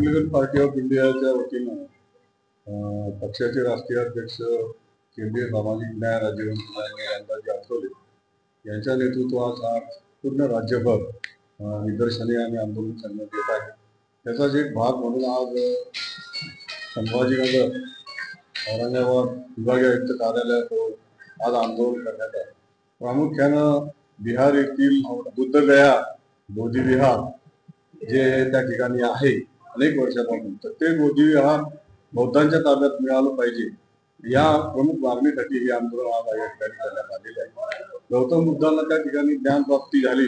Republican party of इंडियाच्या वतीनं पक्षाचे राष्ट्रीय अध्यक्ष केंद्रीय सामाजिक न्याय राज्यमंत्री रामदासजी आठवले यांच्या नेतृत्वात आज पूर्ण राज्यभर निदर्शने आणि आंदोलन करण्यात येत आहे। त्याचाच एक भाग म्हणून आज संभाजीनगर औरंगाबाद विभागीय आयुक्त कार्यालयात आज आंदोलन करण्यात आले। प्रामुख्यानं बिहार येथील बुद्धगया बोधी विहार जे त्या ठिकाणी आहे अनेक वर्षापासून, तर ते बोधी विहार बौद्धांच्या ताब्यात मिळालं पाहिजे या प्रमुख मागणीसाठी हे आंदोलन आज या ठिकाणी करण्यात आलेले आहे। गौतम बुद्धांना त्या ठिकाणी ज्ञान प्राप्ती झाली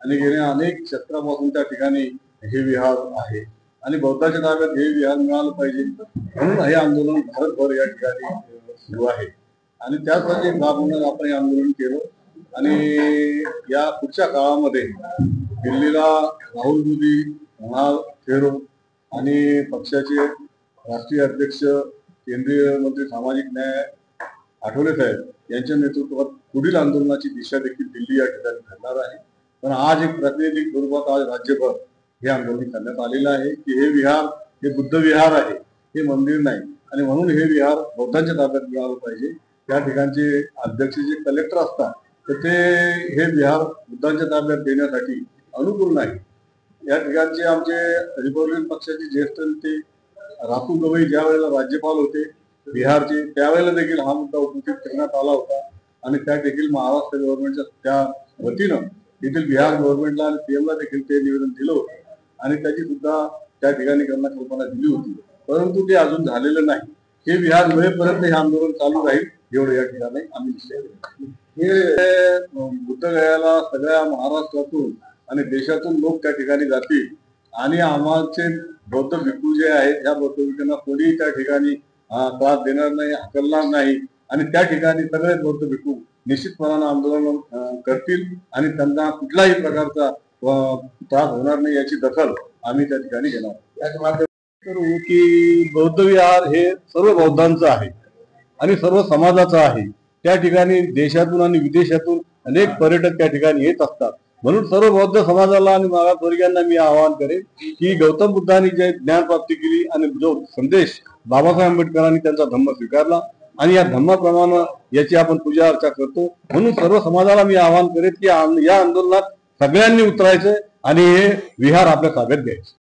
आणि गेल्या अनेक शतकापासून त्या ठिकाणी हे विहार आहे आणि बौद्धांच्या ताब्यात हे विहार मिळालं पाहिजे म्हणून हे आंदोलन भारतभर या ठिकाणी सुरू आहे आणि त्यासाठी एक भाग म्हणून आपण हे आंदोलन केलं आणि या पुढच्या काळामध्ये दिल्लीला राहुल गांधी फेरो आणि पक्षाचे राष्ट्रीय अध्यक्ष केंद्रीय मंत्री सामाजिक न्याय आठवले साहेब यांच्या नेतृत्वात पुढील आंदोलनाची दिशा देखील दिल्ली या ठिकाणी ठरणार आहे। पण आज एक प्रातिनिधिक स्वरूपात आज राज्यभर हे आंदोलन करण्यात आलेलं आहे की हे विहार हे बुद्ध विहार आहे, हे मंदिर नाही आणि म्हणून हे विहार बौद्धांच्या ताब्यात मिळालं पाहिजे। त्या ठिकाणचे अध्यक्ष जे कलेक्टर असतात तर ते हे विहार बुद्धांच्या ताब्यात देण्यासाठी अनुकूल नाही। या ठिकाणचे आमचे रिपब्लिकन पक्षाचे ज्येष्ठ नेते रातू गवई ज्या वेळेला राज्यपाल होते बिहारचे त्यावेळेला देखील हा मुद्दा उपस्थित करण्यात आला होता आणि त्या देखील महाराष्ट्र गव्हर्नमेंटच्या त्या वतीनं येथील बिहार गव्हर्नमेंटला आणि पीएमला देखील ते निवेदन दिलं होतं आणि त्याची सुद्धा त्या ठिकाणी त्यांना कल्पना दिली होती, परंतु ते अजून झालेलं नाही। हे विहार मिळेपर्यंत हे आंदोलन चालू राहील एवढं या ठिकाणी आम्ही निश्चय केलं। हे बुद्धगयाला सगळ्या महाराष्ट्रातून आणि देशातून लोक त्या ठिकाणी जातील आणि आमचे बौद्ध भिक्खू जे आहेत त्या बौद्ध भिक्खूंना कोणीही त्या ठिकाणी त्रास देणार नाही, हकलणार नाही आणि त्या ठिकाणी सगळे बौद्ध भिक्खू निश्चितपणाने आंदोलन करतील आणि त्यांना कुठल्याही प्रकारचा त्रास होणार नाही याची दखल आम्ही त्या ठिकाणी घेणार करू की बौद्ध विहार हे सर्व बौद्धांचं आहे आणि सर्व समाजाचं आहे। त्या ठिकाणी देशातून आणि विदेशातून अनेक पर्यटक त्या ठिकाणी येत असतात, म्हणून सर्व बौद्ध समाजाला आणि मागासवर्गीयांना मी आवाहन करेन की गौतम बुद्धांनी जे ज्ञान प्राप्ती केली आणि जो संदेश बाबासाहेब आंबेडकरांनी त्यांचा धम्म स्वीकारला आणि या धम्माप्रमाणे याची आपण पूजा अर्चा करतो, म्हणून सर्व समाजाला मी आवाहन करेन की या आंदोलनात सगळ्यांनी उतरायचं आणि हे विहार आपल्या ताब्यात घ्यायचं।